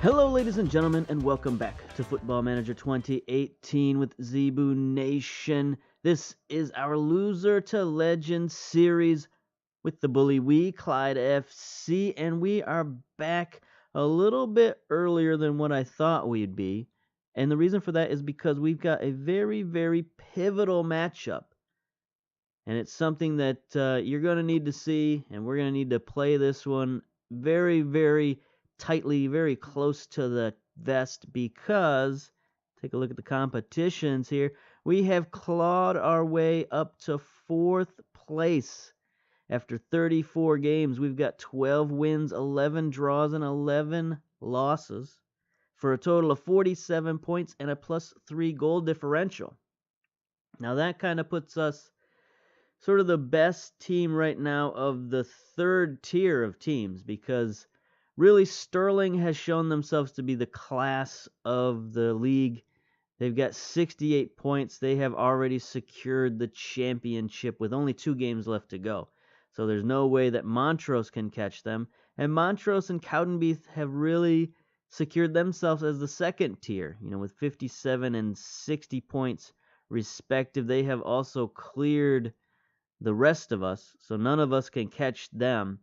Hello, ladies and gentlemen, and welcome back to Football Manager 2018 with Zebu Nation. This is our Loser to Legend series with the bully CLYDE FC, and we are back a little bit earlier than what I thought we'd be. And the reason for that is because we've got a very, very pivotal matchup. And it's something that you're going to need to see, and we're going to need to play this one very, very tightly, very close to the vest, because, take a look at the competitions here, we have clawed our way up to 4th place. After 34 games, we've got 12 wins, 11 draws, and 11 losses, for a total of 47 points and a +3 goal differential. Now that kind of puts us sort of the best team right now of the 3rd tier of teams, because really Sterling has shown themselves to be the class of the league. They've got 68 points. They have already secured the championship with only 2 games left to go. So there's no way that Montrose can catch them. And Montrose and Cowdenbeath have really secured themselves as the 2nd tier, with 57 and 60 points respective. They have also cleared the rest of us, so none of us can catch them.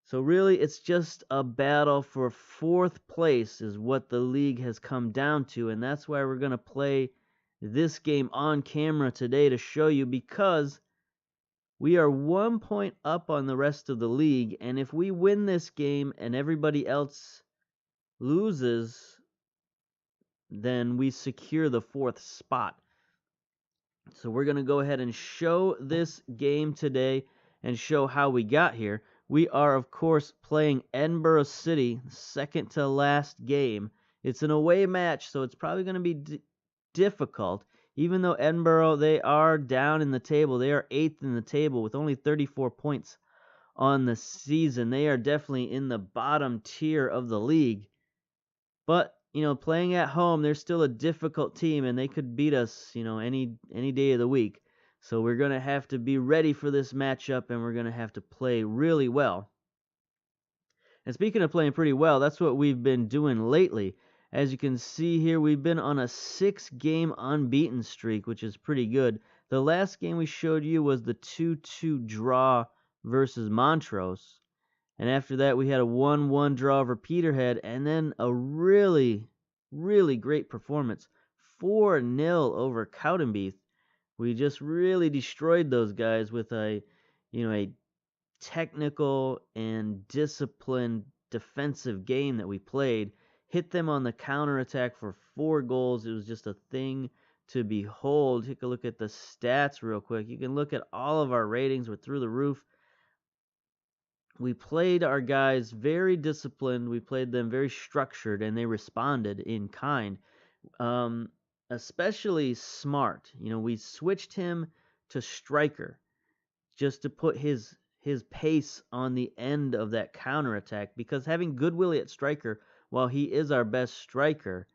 So really, it's just a battle for 4th place is what the league has come down to, and that's why we're going to play this game on camera today to show you, because we are 1 point up on the rest of the league, and if we win this game and everybody else loses, then we secure the 4th spot. So we're going to go ahead and show this game today and show how we got here. We are, of course, playing Edinburgh City, second to last game. It's an away match, so it's probably going to be difficult. Even though Edinburgh, they are down in the table. They are 8th in the table with only 34 points on the season. They are definitely in the bottom tier of the league. But playing at home, they're still a difficult team, and they could beat us, any day of the week. So we're going to have to be ready for this matchup, and we're going to have to play really well. And speaking of playing pretty well, that's what we've been doing lately. As you can see here, we've been on a 6-game unbeaten streak, which is pretty good. The last game we showed you was the 2-2 draw versus Montrose. And after that, we had a 1-1 draw over Peterhead, and then a really, really great performance, 4-0 over Cowdenbeath. We just really destroyed those guys with a technical and disciplined defensive game that we played. Hit them on the counterattack for 4 goals. It was just a thing to behold. Take a look at the stats real quick. You can look at all of our ratings. We're through the roof. We played our guys very disciplined. We played them very structured, and they responded in kind. Especially Smart. We switched him to striker just to put his pace on the end of that counterattack, because having Good Willie at striker, while he is our best striker,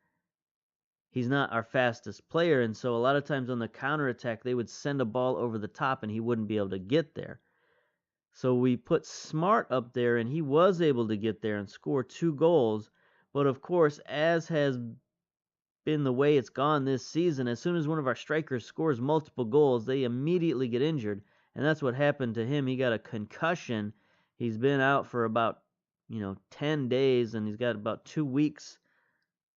he's not our fastest player, and so a lot of times on the counterattack, they would send a ball over the top, and he wouldn't be able to get there. So we put Smart up there, and he was able to get there and score 2 goals. But of course, as has been the way it's gone this season, as soon as one of our strikers scores multiple goals, they immediately get injured. And that's what happened to him. He got a concussion. He's been out for about 10 days, and he's got about 2 weeks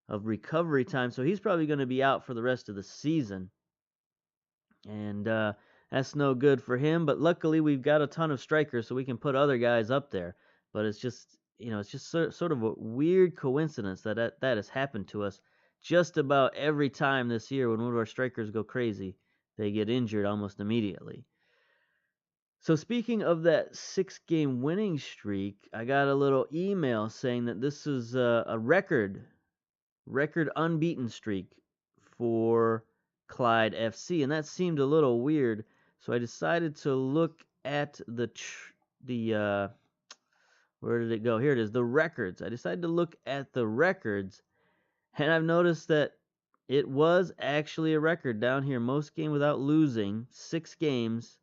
of recovery time. So he's probably going to be out for the rest of the season. And that's no good for him, but luckily we've got a ton of strikers, so we can put other guys up there. But it's just, sort of a weird coincidence that has happened to us just about every time this year. When one of our strikers go crazy, they get injured almost immediately. So speaking of that 6-game winning streak, I got a little email saying that this is a record unbeaten streak for CLYDE FC, and that seemed a little weird. So I decided to look at where did it go? Here it is, the records. I decided to look at the records, and I've noticed that it was actually a record down here. Most game without losing, 6 games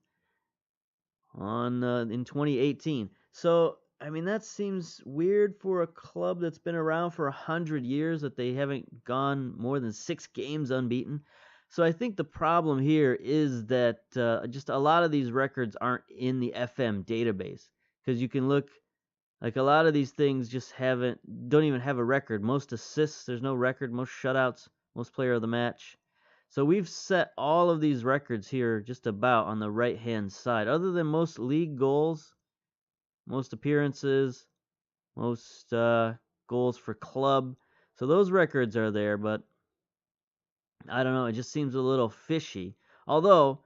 in 2018. So I mean, that seems weird for a club that's been around for 100 years that they haven't gone more than 6 games unbeaten. So I think the problem here is that just a lot of these records aren't in the FM database, because you can look, like, a lot of these things just don't even have a record. Most assists, there's no record. Most shutouts, most player of the match. So we've set all of these records here just about on the right hand side, other than most league goals, most appearances, most goals for club. So those records are there, but I don't know, it just seems a little fishy. Although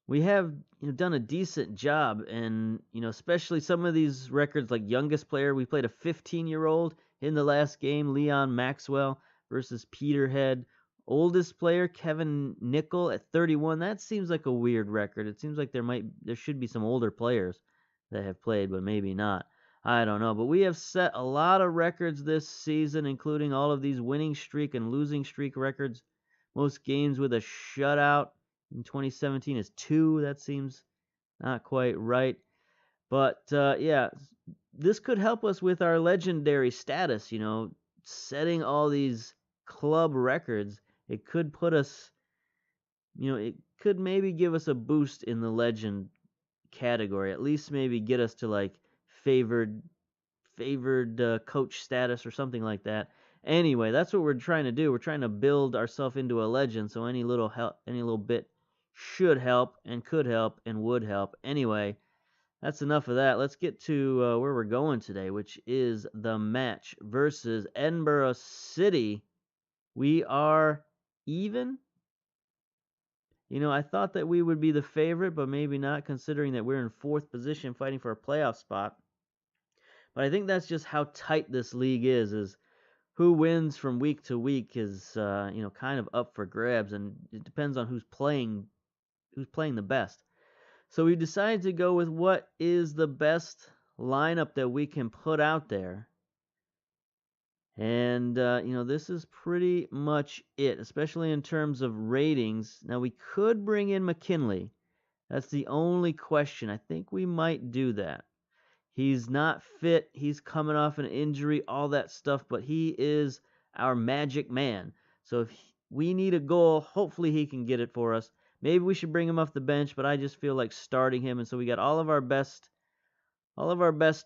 we have done a decent job, and especially some of these records, like youngest player, we played a 15-year-old in the last game, Leon Maxwell versus Peterhead. Oldest player, Kevin Nickel at 31. That seems like a weird record. It seems like there should be some older players that have played, but maybe not. I don't know. But we have set a lot of records this season, including all of these winning streak and losing streak records. Most games with a shutout in 2017 is 2. That seems not quite right. But yeah, this could help us with our legendary status, setting all these club records. It could put us, it could maybe give us a boost in the legend category. At least maybe get us to like favored coach status or something like that. Anyway, that's what we're trying to do. We're trying to build ourselves into a legend, so any little help, any little bit should help and could help and would help. Anyway, that's enough of that. Let's get to where we're going today, which is the match versus Edinburgh City. We are even. I thought that we would be the favorite, but maybe not, considering that we're in 4th position fighting for a playoff spot. But I think that's just how tight this league is who wins from week to week is kind of up for grabs, and it depends on who's playing the best. So we decided to go with what is the best lineup that we can put out there. And, this is pretty much it, especially in terms of ratings. Now, we could bring in McKinley. That's the only question. I think we might do that. He's not fit. He's coming off an injury, all that stuff, but he is our magic man. So if we need a goal, hopefully he can get it for us. Maybe we should bring him off the bench, but I just feel like starting him. And so we got all of our best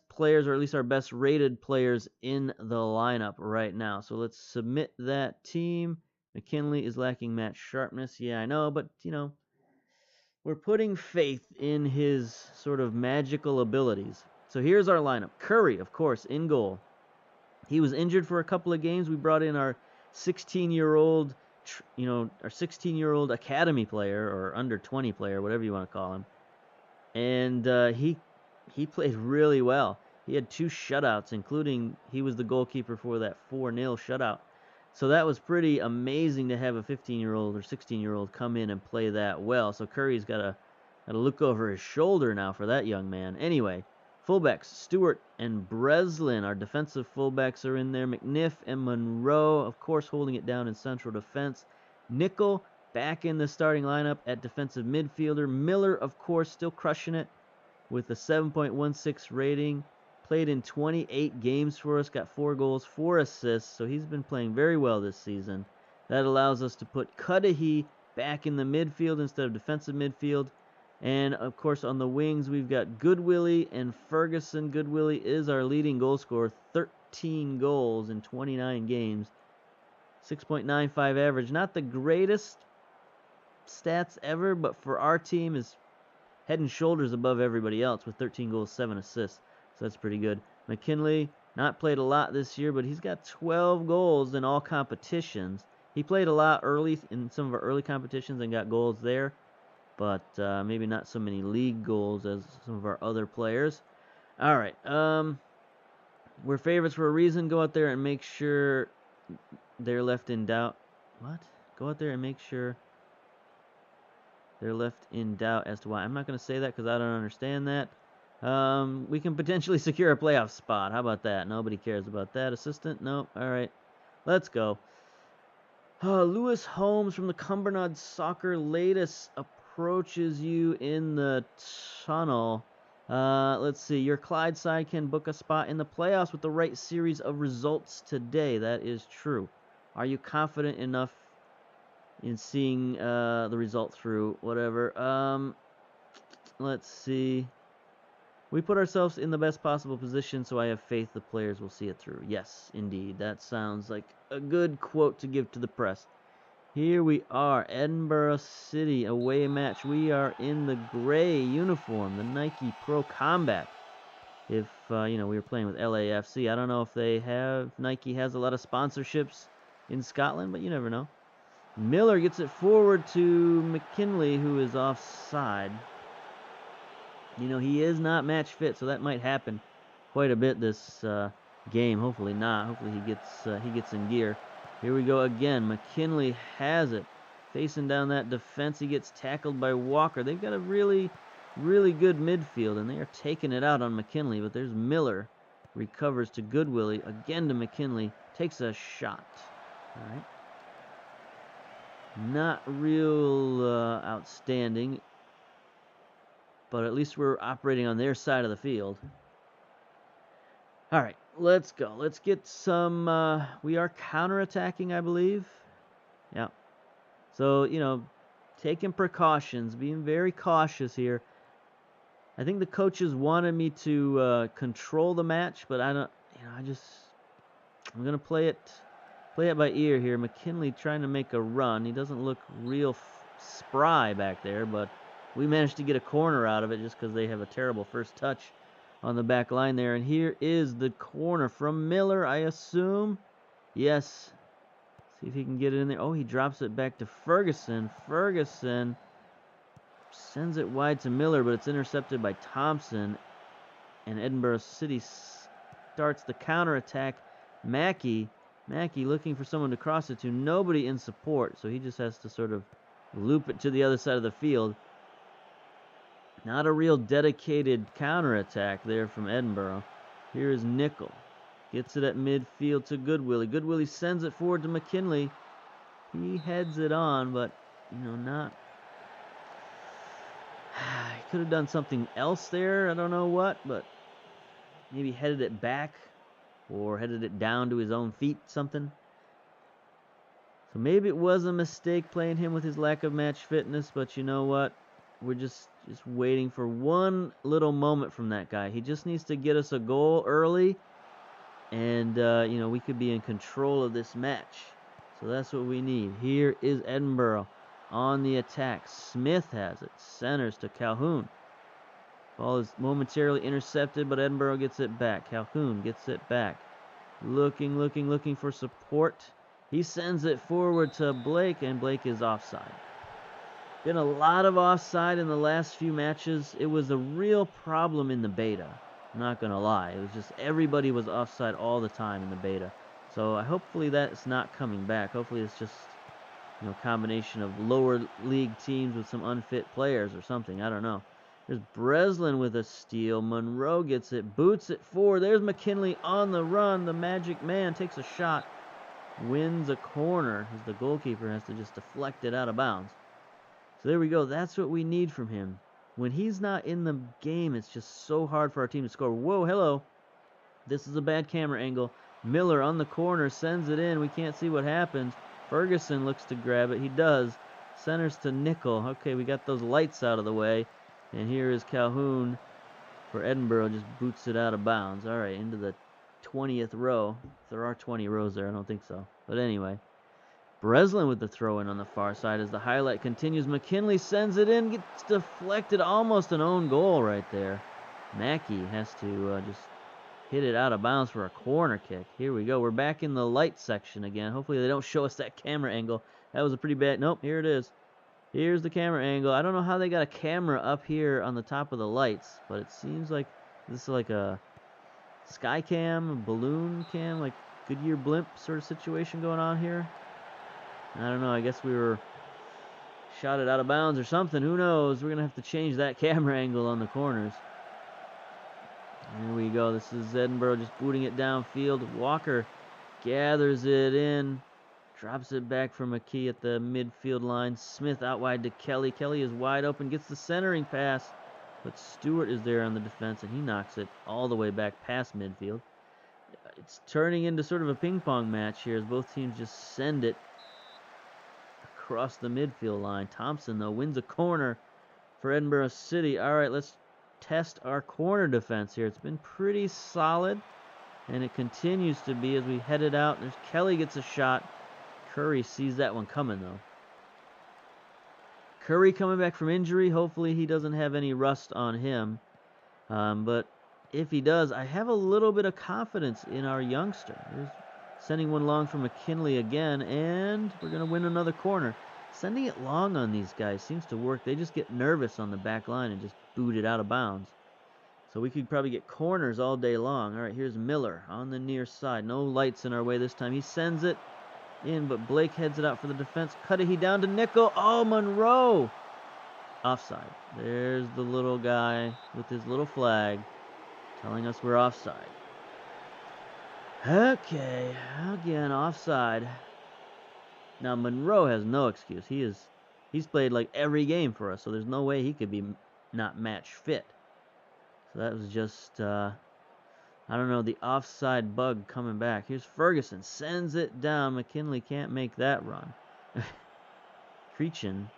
players, or at least our best rated players, in the lineup right now. So let's submit that team. McKinley is lacking match sharpness. Yeah, I know, but we're putting faith in his sort of magical abilities. So here's our lineup. Curry, of course, in goal. He was injured for a couple of games. We brought in our 16-year-old, our 16-year-old academy player, or under 20 player, whatever you want to call him. And he played really well. He had 2 shutouts, including he was the goalkeeper for that 4-0 shutout. So that was pretty amazing to have a 15-year-old or 16-year-old come in and play that well. So Curry's got to look over his shoulder now for that young man. Anyway, fullbacks, Stewart and Breslin. Our defensive fullbacks are in there. McNiff and Monroe, of course, holding it down in central defense. Nickel back in the starting lineup at defensive midfielder. Miller, of course, still crushing it with a 7.16 rating. Played in 28 games for us, got 4 goals, 4 assists, so he's been playing very well this season. That allows us to put Cudahy back in the midfield instead of defensive midfield. And, of course, on the wings, we've got Goodwillie and Ferguson. Goodwillie is our leading goal scorer, 13 goals in 29 games. 6.95 average. Not the greatest stats ever, but for our team is head and shoulders above everybody else with 13 goals, 7 assists. So that's pretty good. McKinley, not played a lot this year, but he's got 12 goals in all competitions. He played a lot early in some of our early competitions and got goals there, but maybe not so many league goals as some of our other players. All right. We're favorites for a reason. Go out there and make sure they're left in doubt. What? Go out there and make sure they're left in doubt as to why. I'm not going to say that because I don't understand that. We can potentially secure a playoff spot. How about that? Nobody cares about that. Assistant? Nope. All right. Let's go. Lewis Holmes from the Cumbernauld Soccer latest approaches you in the tunnel. Let's see. Your Clyde side can book a spot in the playoffs with the right series of results today. That is true. Are you confident enough in seeing the result through? Whatever. Let's see. We put ourselves in the best possible position, so I have faith the players will see it through. Yes, indeed. That sounds like a good quote to give to the press. Here we are, Edinburgh City, away match. We are in the gray uniform, the Nike Pro Combat. If, we were playing with LAFC. I don't know if Nike has a lot of sponsorships in Scotland, but you never know. Miller gets it forward to McKinley, who is offside. He is not match fit, so that might happen quite a bit this game. Hopefully not. Hopefully he gets in gear. Here we go again. McKinley has it. Facing down that defense, he gets tackled by Walker. They've got a really, really good midfield, and they are taking it out on McKinley. But there's Miller. Recovers to Goodwillie. Again to McKinley. Takes a shot. All right. Not real outstanding, but at least we're operating on their side of the field. All right, let's go. Let's get some... we are counterattacking, I believe. Yeah. So, taking precautions, being very cautious here. I think the coaches wanted me to control the match, but I don't... I'm going to play it by ear here. McKinley trying to make a run. He doesn't look real spry back there, but we managed to get a corner out of it just because they have a terrible first touch on the back line there. And here is the corner from Miller, I assume. Yes. See if he can get it in there. Oh, he drops it back to Ferguson. Ferguson sends it wide to Miller, but it's intercepted by Thompson. And Edinburgh City starts the counterattack. Mackey looking for someone to cross it to. Nobody in support, so he just has to sort of loop it to the other side of the field. Not a real dedicated counterattack there from Edinburgh. Here is Nickel. Gets it at midfield to Goodwillie. Goodwillie sends it forward to McKinley. He heads it on, but, not... He could have done something else there. I don't know what, but maybe headed it back or headed it down to his own feet, something. So maybe it was a mistake playing him with his lack of match fitness, but you know what? We're just waiting for one little moment from that guy. He just needs to get us a goal early, and, we could be in control of this match. So that's what we need. Here is Edinburgh on the attack. Smith has it. Centers to Calhoun. Ball is momentarily intercepted, but Edinburgh gets it back. Calhoun gets it back. Looking for support. He sends it forward to Blake, and Blake is offside. Been a lot of offside in the last few matches. It was a real problem in the beta. I'm not going to lie. It was just everybody was offside all the time in the beta. So hopefully that's not coming back. Hopefully it's just, a combination of lower league teams with some unfit players or something. I don't know. There's Breslin with a steal. Monroe gets it, boots it forward. There's McKinley on the run. The magic man takes a shot, wins a corner, as the goalkeeper has to just deflect it out of bounds. So there we go. That's what we need from him. When he's not in the game, it's just so hard for our team to score. Whoa, hello. This is a bad camera angle. Miller on the corner sends it in. We can't see what happens. Ferguson looks to grab it. He does. Centers to Nickel. Okay, we got those lights out of the way. And here is Calhoun for Edinburgh. Just boots it out of bounds. All right, into the 20th row. If there are 20 rows there, I don't think so. But anyway. Breslin with the throw-in on the far side as the highlight continues. McKinley sends it in. Gets deflected. Almost an own goal right there. Mackey has to just hit it out of bounds for a corner kick. Here we go. We're back in the light section again. Hopefully they don't show us that camera angle. That was a pretty bad... Nope, here it is. Here's the camera angle. I don't know how they got a camera up here on the top of the lights, but it seems like this is like a sky cam, a balloon cam, like Goodyear blimp sort of situation going on here. I don't know. I guess we were shot it out of bounds or something. Who knows? We're going to have to change that camera angle on the corners. Here we go. This is Edinburgh just booting it downfield. Walker gathers it in. Drops it back for McKee at the midfield line. Smith out wide to Kelly. Kelly is wide open. Gets the centering pass. But Stewart is there on the defense, and he knocks it all the way back past midfield. It's turning into sort of a ping-pong match here as both teams just send it across the midfield line. Thompson, though, wins a corner for Edinburgh City. All right, let's test our corner defense here. It's been pretty solid, and it continues to be as we head it out. There's Kelly gets a shot. Curry sees that one coming, though. Curry coming back from injury. Hopefully he doesn't have any rust on him. But if he does, I have a little bit of confidence in our youngster. There's sending one long for McKinley again, and we're going to win another corner. Sending it long on these guys seems to work. They just get nervous on the back line and just boot it out of bounds. So we could probably get corners all day long. All right, here's Miller on the near side. No lights in our way this time. He sends it in, but Blake heads it out for the defense. Cudahy down to Nickel. Oh, Monroe! Offside. There's the little guy with his little flag telling us we're offside. Okay, again, offside. Now, Monroe has no excuse. He's played like every game for us, so there's no way he could be not match fit. So that was just, I don't know, the offside bug coming back. Here's Ferguson, sends it down. McKinley can't make that run. Creechin,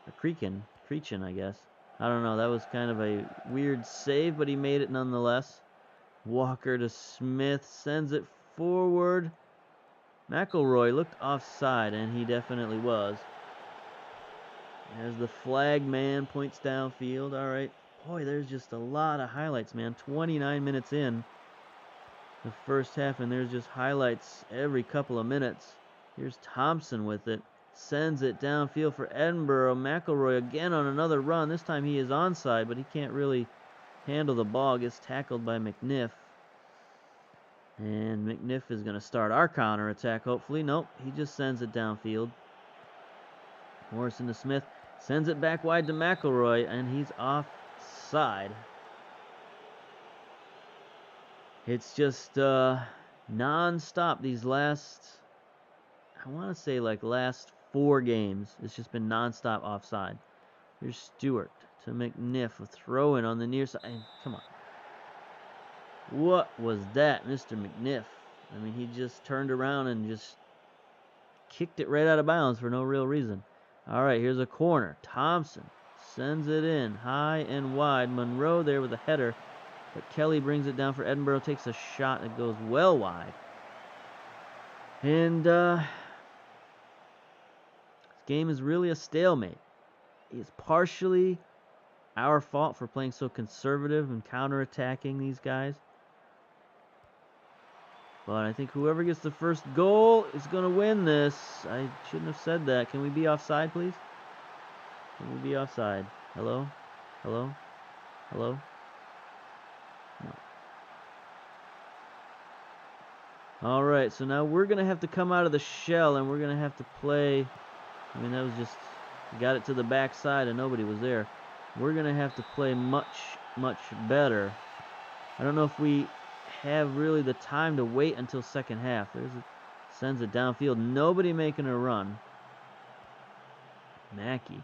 I guess. I don't know, that was kind of a weird save, but he made it nonetheless. Walker to Smith, sends it forward. McElroy looked offside, and he definitely was. As the flag man points downfield. All right. Boy, there's just a lot of highlights, man. 29 minutes in the first half, and there's just highlights every couple of minutes. Here's Thompson with it. Sends it downfield for Edinburgh. McElroy again on another run. This time he is onside, but he can't really handle the ball. Gets tackled by McNiff. And McNiff is going to start our counter attack, hopefully. Nope, he just sends it downfield. Morrison to Smith. Sends it back wide to McElroy, and he's offside. It's just non-stop these last, I want to say like last 4 games. It's just been non-stop offside. Here's Stewart to McNiff. A throw-in on the near side. Come on. What was that, Mr. McNiff? I mean, he just turned around and just kicked it right out of bounds for no real reason. All right, here's a corner. Thompson sends it in high and wide. Monroe there with a header, but Kelly brings it down for Edinburgh. Takes a shot that goes well wide. And this game is really a stalemate. It's partially our fault for playing so conservative and counterattacking these guys. But I think whoever gets the first goal is going to win this. I shouldn't have said that. Can we be offside, please? Can we be offside? Hello? Hello? Hello? No. All right, so now we're going to have to come out of the shell, and we're going to have to play. I mean, that was just, got it to the backside, and nobody was there. We're going to have to play much, much better. I don't know if we have really the time to wait until second half. Sends it downfield. Nobody making a run. Mackey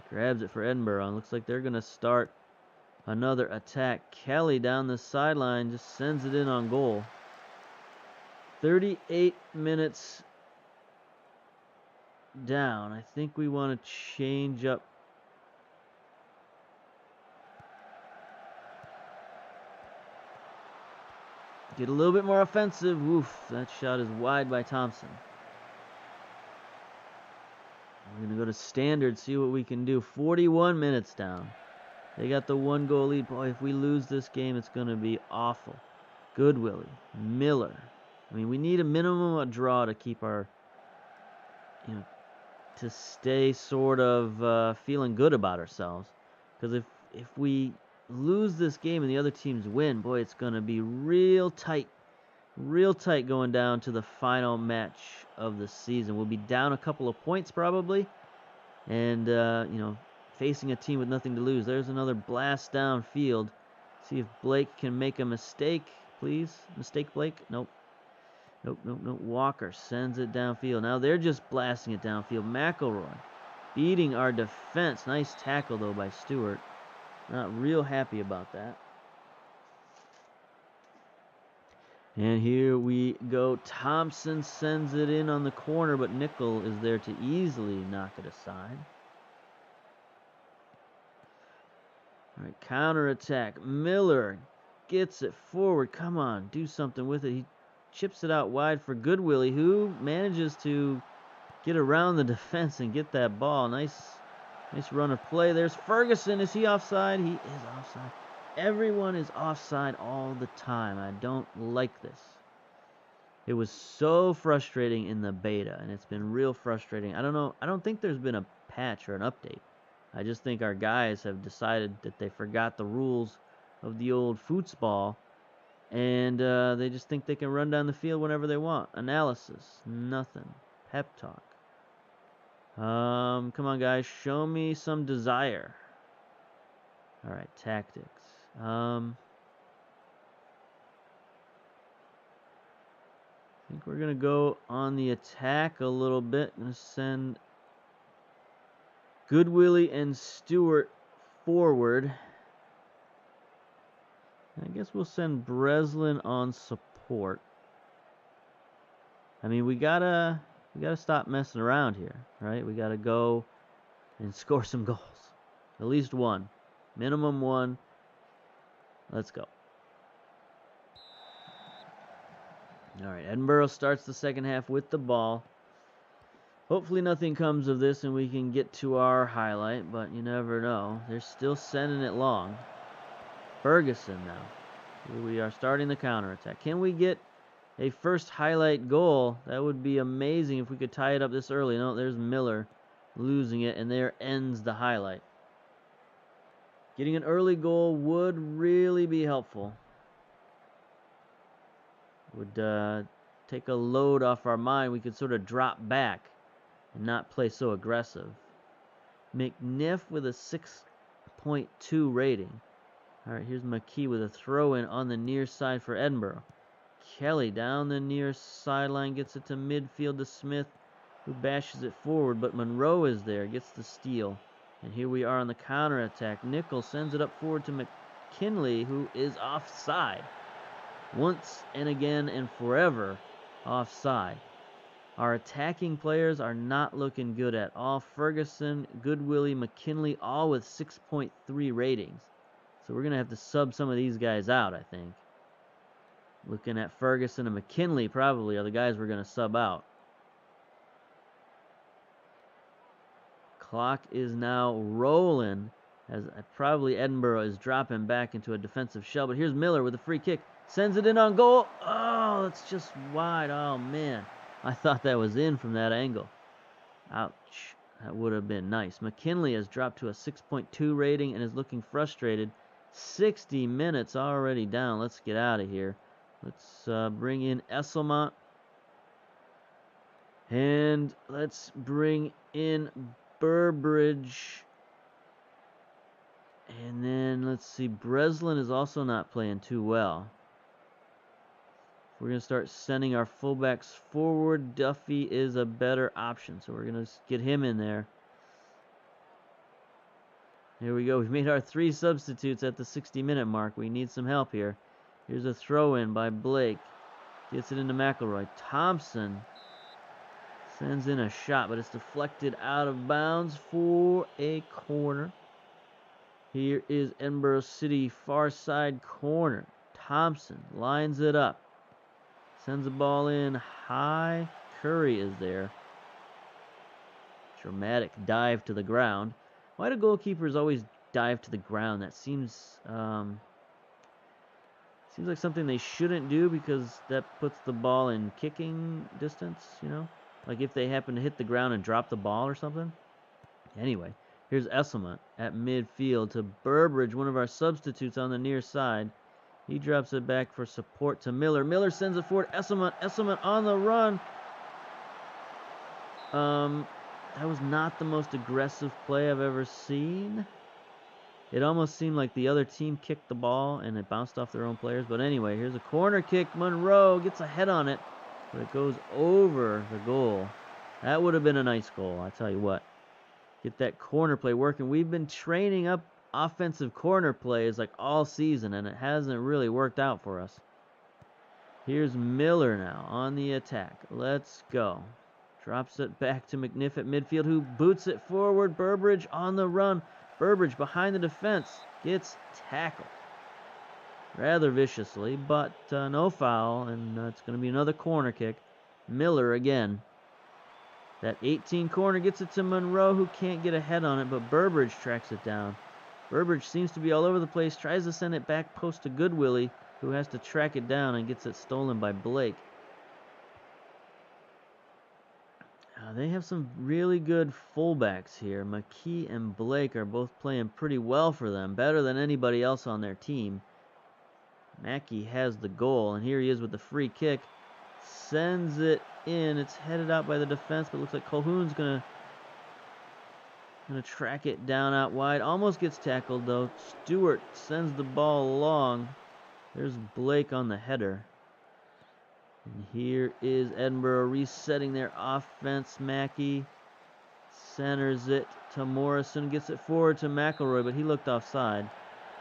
grabs it for Edinburgh, and looks like they're going to start another attack. Kelly down the sideline just sends it in on goal. 38 minutes down. I think we want to change up. Get a little bit more offensive. Oof, that shot is wide by Thompson. We're going to go to standard, see what we can do. 41 minutes down. They got the 1-goal lead. Boy, if we lose this game, it's going to be awful. Goodwillie, Miller. I mean, we need a minimum of a draw to keep our, to stay sort of feeling good about ourselves. Because if we lose this game and the other teams win, boy, it's going to be real tight going down to the final match of the season. We'll be down a couple of points probably, and facing a team with nothing to lose. There's another blast downfield. See if Blake can make a mistake, please. Mistake, Blake? Nope. Walker sends it downfield. Now they're just blasting it downfield. McElroy beating our defense. Nice tackle though by Stewart. Not real happy about that. And here we go. Thompson sends it in on the corner, but Nickel is there to easily knock it aside. All right, counterattack. Miller gets it forward. Come on, do something with it. He chips it out wide for Goodwillie, who manages to get around the defense and get that ball. Nice run of play. There's Ferguson. Is he offside? He is offside. Everyone is offside all the time. I don't like this. It was so frustrating in the beta, and it's been real frustrating. I don't know. I don't think there's been a patch or an update. I just think our guys have decided that they forgot the rules of the old football, and they just think they can run down the field whenever they want. Analysis, nothing. Pep talk. Come on, guys. Show me some desire. All right, tactics. I think we're going to go on the attack a little bit. I'm going to send Goodwillie and Stewart forward. I guess we'll send Breslin on support. I mean, we gotta stop messing around here, right? We gotta go and score some goals. At least one. Minimum one. Let's go. All right, Edinburgh starts the second half with the ball. Hopefully nothing comes of this and we can get to our highlight, but you never know. They're still sending it long. Ferguson now. Here we are starting the counterattack. Can we get a first highlight goal? That would be amazing if we could tie it up this early. No, there's Miller losing it, and there ends the highlight. Getting an early goal would really be helpful. Would take a load off our mind. We could sort of drop back and not play so aggressive. McNiff with a 6.2 rating. All right, here's McKee with a throw-in on the near side for Edinburgh. Kelly down the near sideline, gets it to midfield to Smith, who bashes it forward, but Monroe is there, gets the steal. And here we are on the counterattack. Nickel sends it up forward to McKinley, who is offside. Once and again and forever offside. Our attacking players are not looking good at all. Ferguson, Goodwillie, McKinley, all with 6.3 ratings. So we're going to have to sub some of these guys out, I think. Looking at Ferguson and McKinley probably are the guys we're going to sub out. Clock is now rolling as probably Edinburgh is dropping back into a defensive shell. But here's Miller with a free kick. Sends it in on goal. Oh, it's just wide. Oh, man. I thought that was in from that angle. Ouch. That would have been nice. McKinley has dropped to a 6.2 rating and is looking frustrated. 60 minutes already down. Let's get out of here. Let's bring in Esselmont. And let's bring in Burbridge. And then let's see. Breslin is also not playing too well. We're going to start sending our fullbacks forward. Duffy is a better option, so we're going to get him in there. Here we go. We've made our 3 substitutes at the 60-minute mark. We need some help here. Here's a throw-in by Blake. Gets it into McElroy. Thompson sends in a shot, but it's deflected out of bounds for a corner. Here is Edinburgh City far side corner. Thompson lines it up. Sends the ball in high. Curry is there. Dramatic dive to the ground. Why do goalkeepers always dive to the ground? That seems like something they shouldn't do because that puts the ball in kicking distance, you know? Like if they happen to hit the ground and drop the ball or something. Anyway, here's Esselmont at midfield to Burbridge, one of our substitutes on the near side. He drops it back for support to Miller. Miller sends it forward. Esselmont on the run. That was not the most aggressive play I've ever seen. It almost seemed like the other team kicked the ball and it bounced off their own players. But anyway, here's a corner kick. Monroe gets a head on it, but it goes over the goal. That would have been a nice goal, I tell you what. Get that corner play working. We've been training up offensive corner plays like all season, and it hasn't really worked out for us. Here's Miller now on the attack. Let's go. Drops it back to McNiff at midfield, who boots it forward. Burbridge on the run. Burbridge behind the defense. Gets tackled rather viciously, but no foul, and it's going to be another corner kick. Miller again. That 18 corner gets it to Monroe, who can't get a head on it, but Burbridge tracks it down. Burbridge seems to be all over the place, tries to send it back post to Goodwillie, who has to track it down and gets it stolen by Blake. They have some really good fullbacks here. McKee and Blake are both playing pretty well for them, better than anybody else on their team. Mackey has the goal, and here he is with the free kick. Sends it in. It's headed out by the defense, but looks like Colhoun's gonna track it down out wide. Almost gets tackled though. Stewart sends the ball along. There's Blake on the header. And here is Edinburgh resetting their offense. Mackey centers it to Morrison, gets it forward to McElroy, but he looked offside,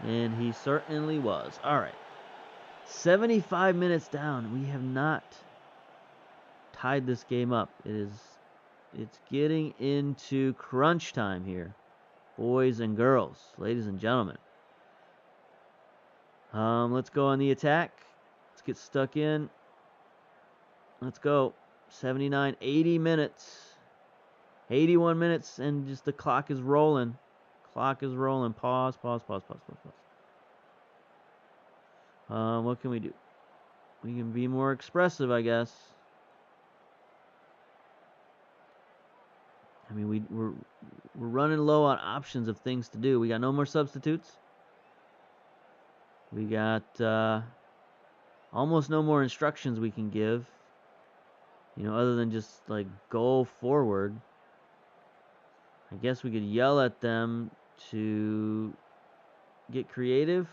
and he certainly was. All right, 75 minutes down. We have not tied this game up. It's getting into crunch time here, boys and girls, ladies and gentlemen. Let's go on the attack. Let's get stuck in. Let's go. 79, 80 minutes. 81 minutes, and just the clock is rolling. Clock is rolling. Pause. What can we do? We can be more expressive, I guess. I mean, we're running low on options of things to do. We got no more substitutes. We got almost no more instructions we can give. You know, other than just like go forward. I guess we could yell at them to get creative.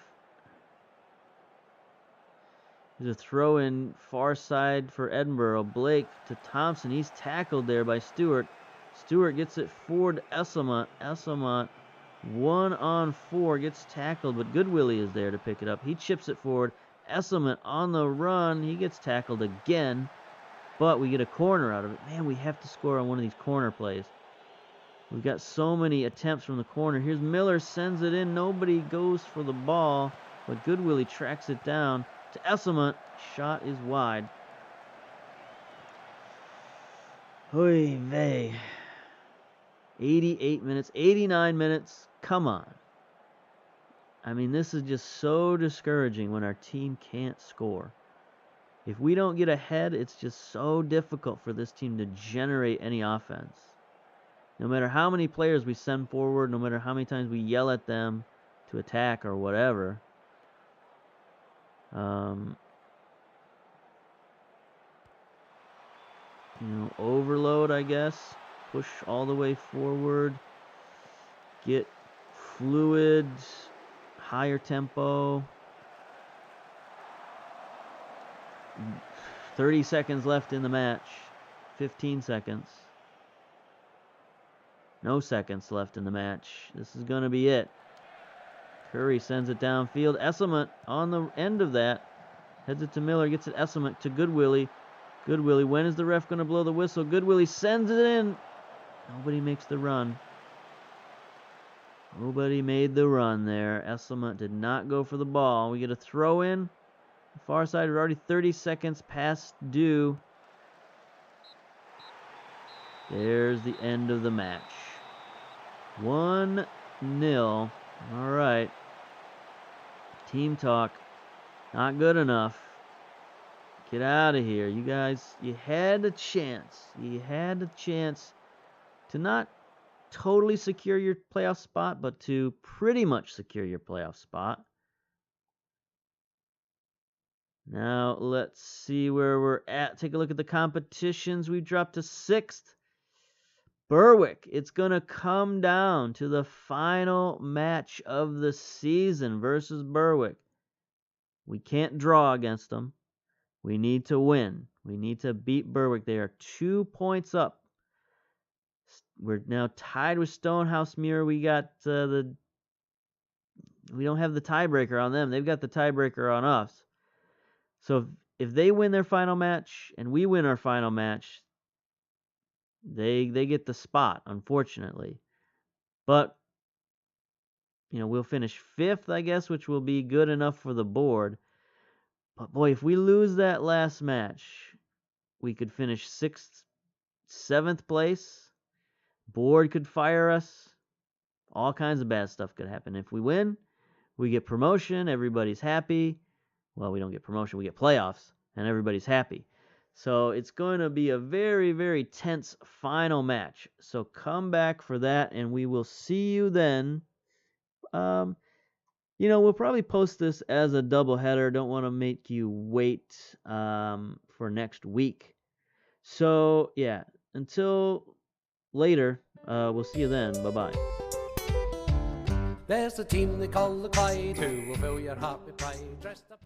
There's a throw in far side for Edinburgh. Blake to Thompson. He's tackled there by Stewart. Stewart gets it forward to Esselmont. Esselmont 1-on-4 gets tackled, but Goodwillie is there to pick it up. He chips it forward. Esselmont on the run. He gets tackled again, but we get a corner out of it. Man, we have to score on one of these corner plays. We've got so many attempts from the corner. Here's Miller, sends it in. Nobody goes for the ball, but Goodwillie tracks it down to Esselmont. Shot is wide. Oy vey. 88 minutes, 89 minutes. Come on. I mean, this is just so discouraging when our team can't score. If we don't get ahead, it's just so difficult for this team to generate any offense. No matter how many players we send forward, no matter how many times we yell at them to attack or whatever. You know, overload, I guess. Push all the way forward. Get fluid. Higher tempo. 30 seconds left in the match. 15 seconds. No seconds left in the match. This is going to be it. Curry sends it downfield. Esselmont on the end of that. Heads it to Miller. Gets it Esselmont to Goodwillie. Goodwillie, when is the ref going to blow the whistle? Goodwillie sends it in. Nobody makes the run. Nobody made the run there. Esselmont did not go for the ball. We get a throw in. The far side, we're already 30 seconds past due. There's the end of the match. 1-0. All right. Team talk. Not good enough. Get out of here. You guys, you had a chance. You had a chance to not totally secure your playoff spot, but to pretty much secure your playoff spot. Now, let's see where we're at. Take a look at the competitions. We've dropped to 6th. Berwick, it's going to come down to the final match of the season versus Berwick. We can't draw against them. We need to win. We need to beat Berwick. They are 2 points up. We're now tied with Stonehouse Muir. We got the We don't have the tiebreaker on them. They've got the tiebreaker on us. So if they win their final match and we win our final match, they get the spot, unfortunately. But we'll finish 5th, I guess, which will be good enough for the board. But boy, if we lose that last match, we could finish 6th, 7th place. Board could fire us. All kinds of bad stuff could happen. If we win, we get promotion. Everybody's happy. Well, we don't get promotion. We get playoffs, and everybody's happy. So it's going to be a very, very tense final match. So come back for that, and we will see you then. We'll probably post this as a doubleheader. Don't want to make you wait for next week. So, yeah, until later, we'll see you then. Bye-bye. There's a team they call the CLYDE who will fill your heart with pride. Dressed up